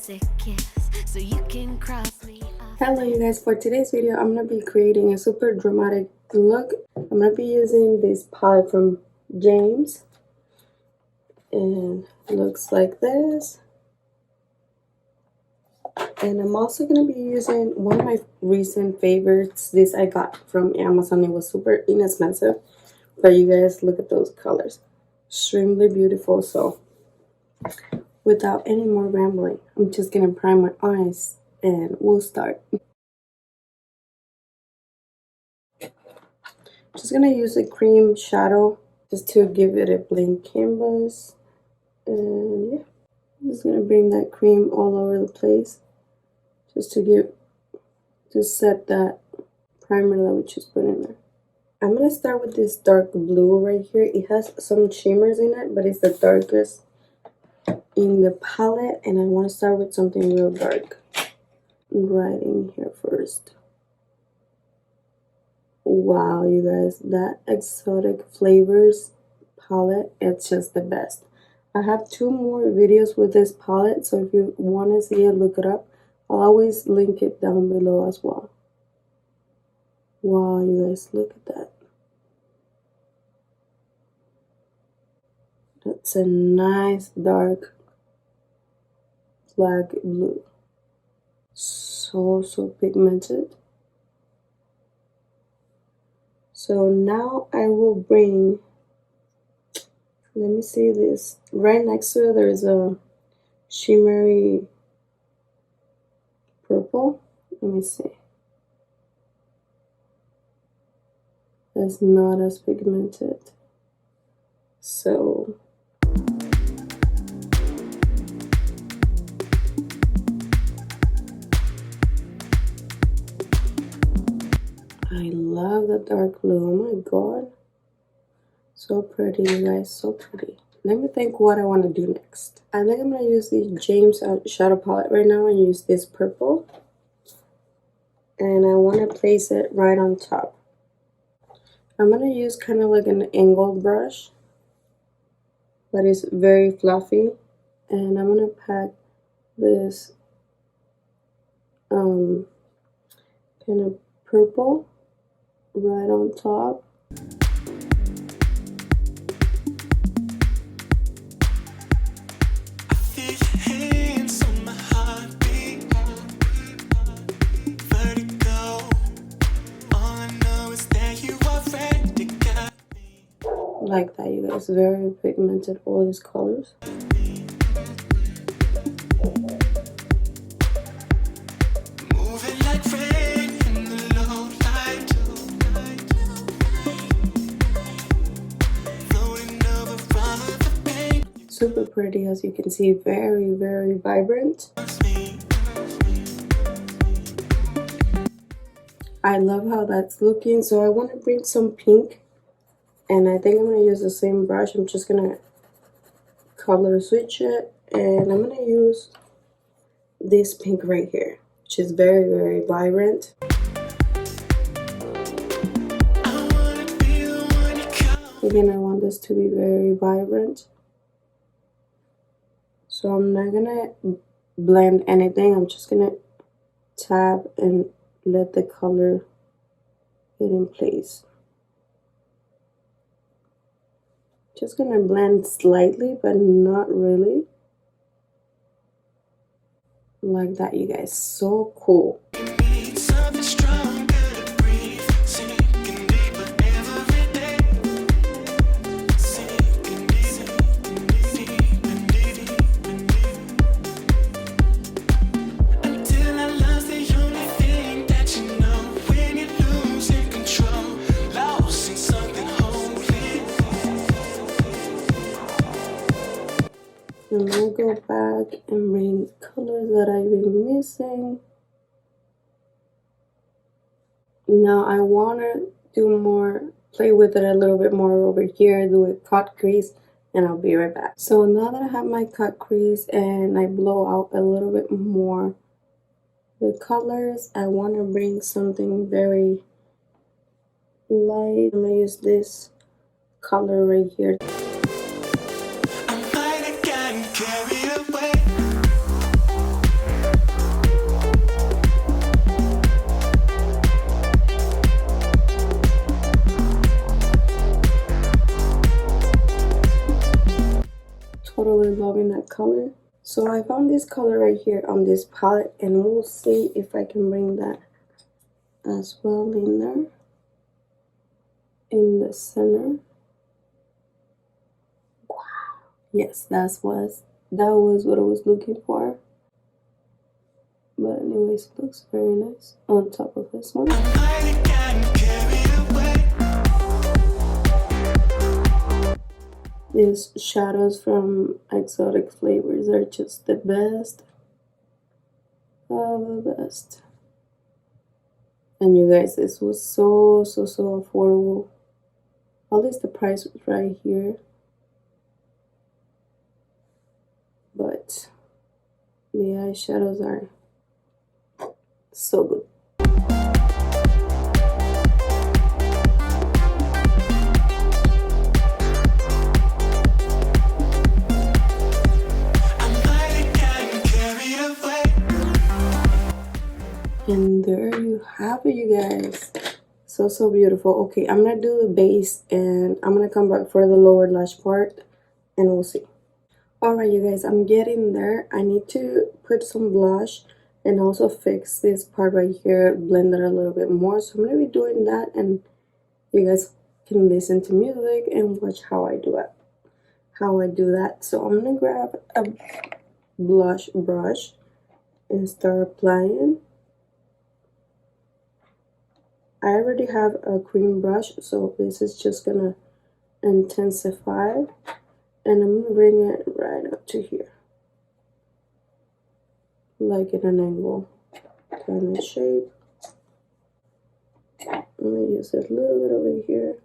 basic kiss so you can cross me off. Hello you guys, for today's video I'm going to be creating a super dramatic look. I'm going to be using this palette from James, and it looks like this. And I'm also going to be using one of my recent favorites. This I got from Amazon. It was super inexpensive, but you guys look at those colors, extremely beautiful. So without any more rambling, I'm just going to prime my eyes and we'll start. Just gonna use a cream shadow just to give it a blank canvas, and yeah, I'm just gonna bring that cream all over the place just to set that primer that we just put in there. I'm gonna start with this dark blue right here. It has some shimmers in it, but it's the darkest in the palette, and I want to start with something real dark right in here first. Wow, you guys, that exotic flavors palette, it's just the best. I have 2 more videos with this palette, so if you want to see it, look it up. I'll always link it down below as well. Wow, you guys, look at that. That's a nice dark black blue. So pigmented. So now I will bring, let me see this, right next to it there's a shimmery purple. Let me see. It's not as pigmented. So I love the dark blue. Oh my god, so pretty, you guys, so pretty. Let me think what I want to do next. I think I'm gonna use the James shadow palette right now and use this purple, and I want to place it right on top. I'm gonna use kind of like an angled brush, but it's very fluffy, and I'm gonna pack this kind of purple right on top. Like that, you guys, very pigmented, all these colors. Super pretty, as you can see, very vibrant. I love how that's looking. So I want to bring some pink, and I think I'm going to use the same brush. I'm just going to color switch it, and I'm going to use this pink right here, which is very vibrant. Again, I want this to be very vibrant. So I'm not gonna blend anything. I'm just gonna tap and let the color get in place. Just gonna blend slightly, but not really. Like that, you guys. So cool. I'm gonna go back and bring colors that I've been missing. Now I wanna do more, play with it a little bit more over here, do a cut crease, and I'll be right back. So now that I have my cut crease and I blow out a little bit more the colors, I wanna bring something very light. I'm gonna use this color right here. totally loving that color. So I found this color right here on this palette, and we'll see if I can bring that as well in there, in the center. Wow. Yes, that was what I was looking for. But anyways, it looks very nice on top of this one. These shadows from Exotic Flavors are just the best of the best. And you guys, this was so affordable. At least the price was right here. But the eyeshadows are so good. And there you have it, you guys. So beautiful. Okay, I'm gonna do the base and I'm gonna come back for the lower lash part and we'll see. Alright, you guys, I'm getting there. I need to put some blush and also fix this part right here, blend it a little bit more. So I'm gonna be doing that, and you guys can listen to music and watch how I do it. So I'm gonna grab a blush brush and start applying. I already have a cream brush, so this is just gonna intensify, and I'm gonna bring it right up to here, like in an angle kind of shape. I'm gonna use it a little bit over here.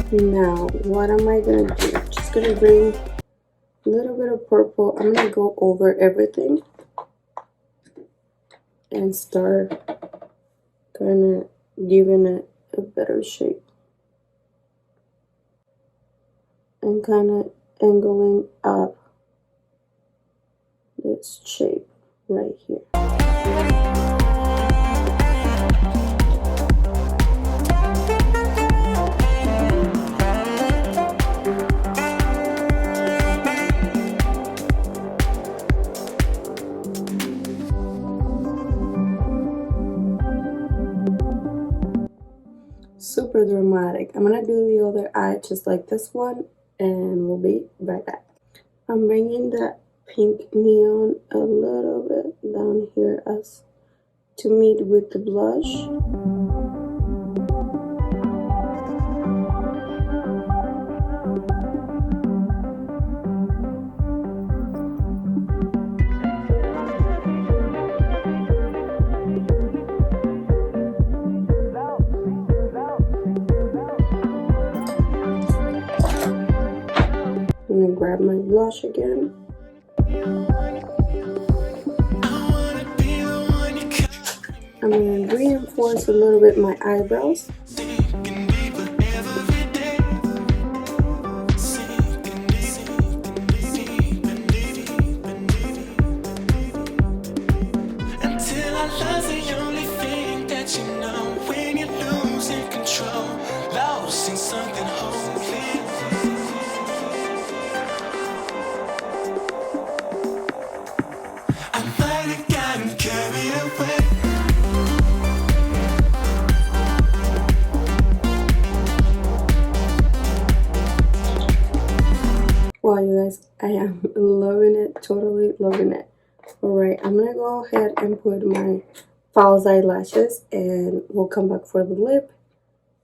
Now, what am I gonna do? Just gonna bring a little bit of purple. I'm gonna go over everything and start kind of giving it a better shape and kind of angling up this shape right here. Super dramatic. I'm gonna do the other eye just like this one, and we'll be right back. I'm bringing that pink neon a little bit down here as to meet with the blush. I'm gonna grab my blush again. I'm gonna reinforce a little bit my eyebrows. Wow, you guys, I am loving it, totally loving it. Alright, I'm gonna go ahead and put my false eyelashes, and we'll come back for the lip,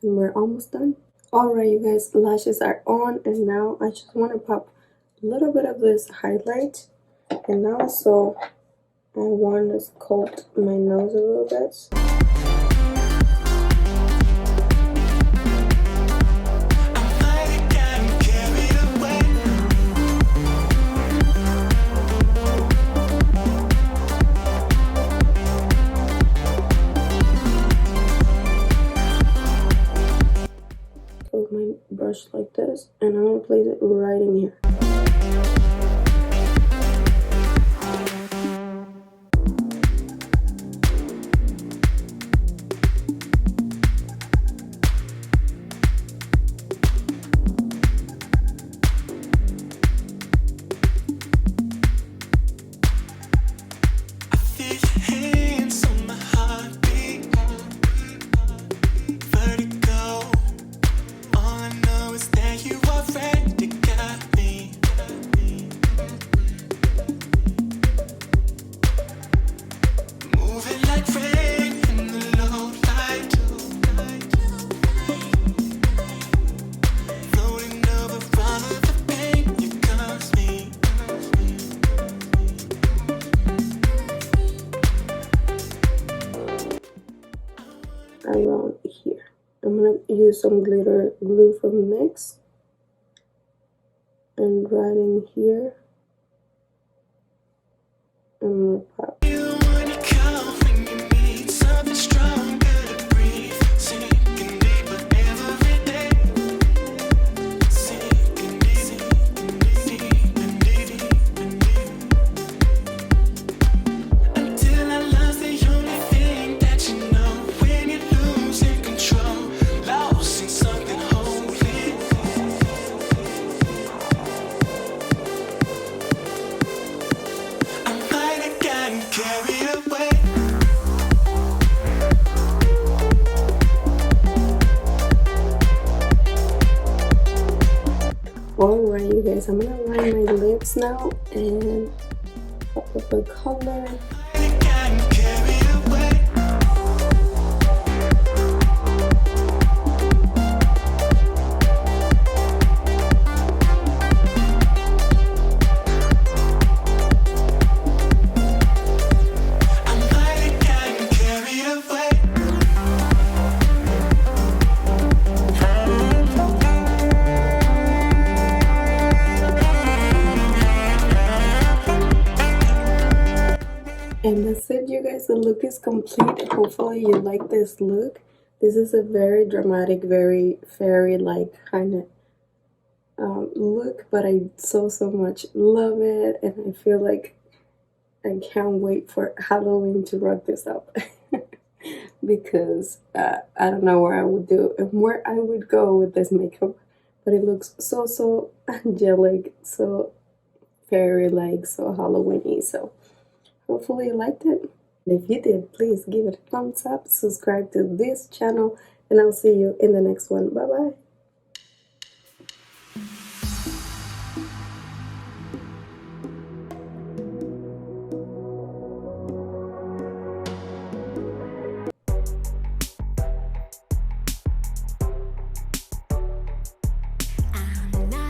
and we're almost done. Alright, you guys, lashes are on, and now I just want to pop a little bit of this highlight, and also I want to sculpt my nose a little bit. With my brush like this, and I'm going to place it right in here. gonna use some glitter glue from NYX and right in here. I'm gonna pop. Alright, you guys, I'm gonna line my lips now and pop up a color. And that's it, you guys. The look is complete. Hopefully you like this look. This is a very dramatic, very fairy-like kind of look, but I so much love it, and I feel like I can't wait for Halloween to rock this up. Because I don't know where I would do and where I would go with this makeup, but it looks so angelic, so fairy-like, so Halloween-y. So hopefully you liked it. And if you did, please give it a thumbs up, subscribe to this channel, and I'll see you in the next one. Bye bye.